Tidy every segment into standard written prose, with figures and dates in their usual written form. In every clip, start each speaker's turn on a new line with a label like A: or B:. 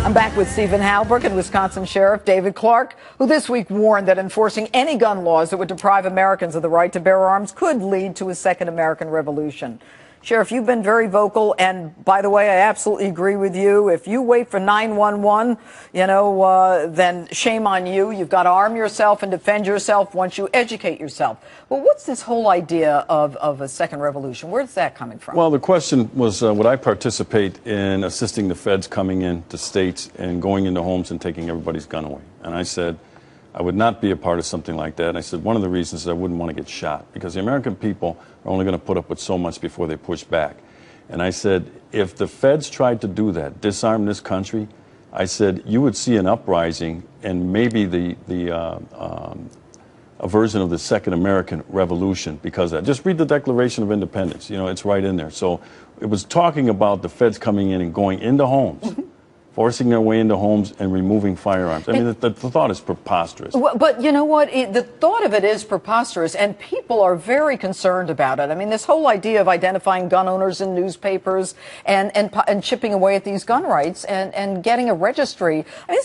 A: I'm back with Stephen Halbrook and Wisconsin Sheriff David Clarke, who this week warned that enforcing any gun laws that would deprive Americans of the right to bear arms could lead to a second American Revolution. Sheriff, you've been very vocal, and by the way, I absolutely agree with you. If you wait for 911, then shame on you. You've got to arm yourself and defend yourself once you educate yourself. But what's this whole idea of a second revolution? Where's that coming from?
B: Well, the question was, would I participate in assisting the feds coming into states and going into homes and taking everybody's gun away? And I said, I would not be a part of something like that. And I said, one of the reasons is I wouldn't want to get shot, because the American people are only going to put up with so much before they push back. And I said, if the feds tried to do that, disarm this country, I said, you would see an uprising and maybe a version of the second American Revolution because of that. Just read the Declaration of Independence. It's right in there. So it was talking about the feds coming in and going into homes. Forcing their way into homes and removing firearms. I mean, the thought is preposterous.
A: But you know what? The thought of it is preposterous, and people are very concerned about it. I mean, this whole idea of identifying gun owners in newspapers and chipping away at these gun rights and getting a registry. I mean,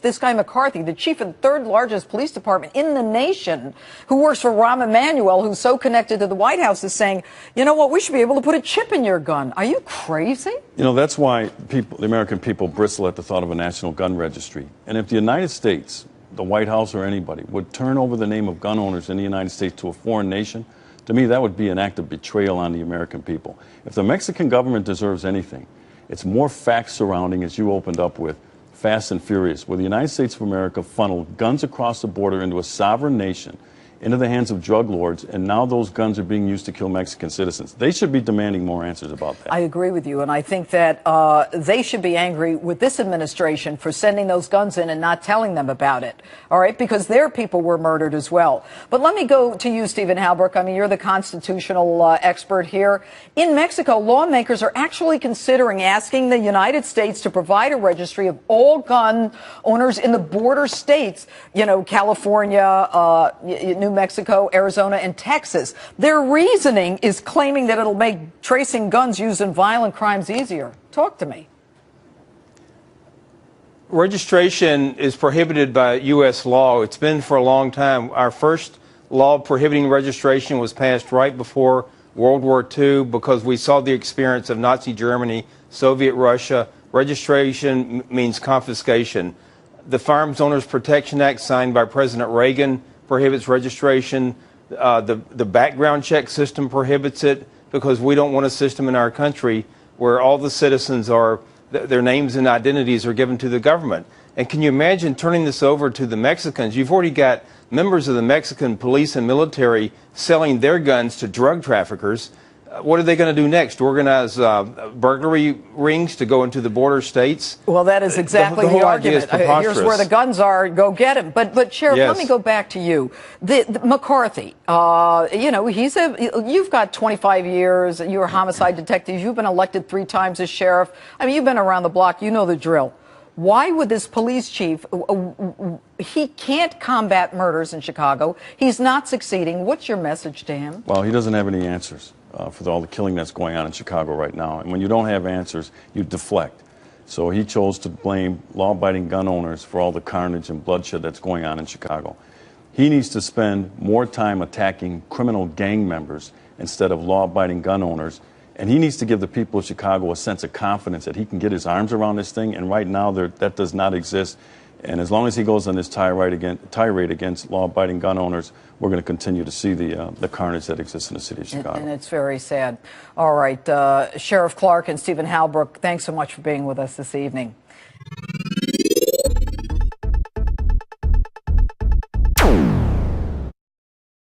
A: this guy McCarthy, the chief of the third largest police department in the nation, who works for Rahm Emanuel, who's so connected to the White House, is saying, you know what, we should be able to put a chip in your gun. Are you crazy?
B: That's why the American people bristle at the thought of a national gun registry. And if the United States, the White House or anybody, would turn over the name of gun owners in the United States to a foreign nation, to me that would be an act of betrayal on the American people. If the Mexican government deserves anything, it's more facts surrounding, as you opened up with, Fast and Furious, where the United States of America funneled guns across the border into a sovereign nation, into the hands of drug lords, and now those guns are being used to kill Mexican citizens. They should be demanding more answers about that.
A: I agree with you, and I think that they should be angry with this administration for sending those guns in and not telling them about it, all right, because their people were murdered as well. But let me go to you, Stephen Halbrook. I mean, you're the constitutional expert here. In Mexico, lawmakers are actually considering asking the United States to provide a registry of all gun owners in the border states, California, New Mexico, Arizona, and Texas. Their reasoning is claiming that it'll make tracing guns used in violent crimes easier. Talk to me.
C: Registration is prohibited by U.S. law. It's been for a long time. Our first law prohibiting registration was passed right before World War II because we saw the experience of Nazi Germany, Soviet Russia. Registration means confiscation. The Firearms Owners Protection Act, signed by President Reagan, prohibits registration. The background check system prohibits it because we don't want a system in our country where all the citizens their names and identities are given to the government. And can you imagine turning this over to the Mexicans? You've already got members of the Mexican police and military selling their guns to drug traffickers. What are they going to do next? Organize burglary rings to go into the border states?
A: Well, that is exactly the argument. Here's where the guns are. Go get them. But Sheriff,
C: yes.
A: Let me go back to you. The McCarthy, you've got 25 years. You're a homicide detective. You've been elected 3 times as sheriff. I mean, you've been around the block. You know the drill. Why would this police chief, he can't combat murders in Chicago. He's not succeeding. What's your message to him?
B: Well, he doesn't have any answers for all the killing that's going on in Chicago right now. And when you don't have answers, you deflect. So he chose to blame law-abiding gun owners for all the carnage and bloodshed that's going on in Chicago. He needs to spend more time attacking criminal gang members instead of law-abiding gun owners. And he needs to give the people of Chicago a sense of confidence that he can get his arms around this thing. And right now, that does not exist. And as long as he goes on this tirade against law-abiding gun owners, we're going to continue to see the carnage that exists in the city of Chicago.
A: And it's very sad. All right, Sheriff Clarke and Stephen Halbrook, thanks so much for being with us this evening.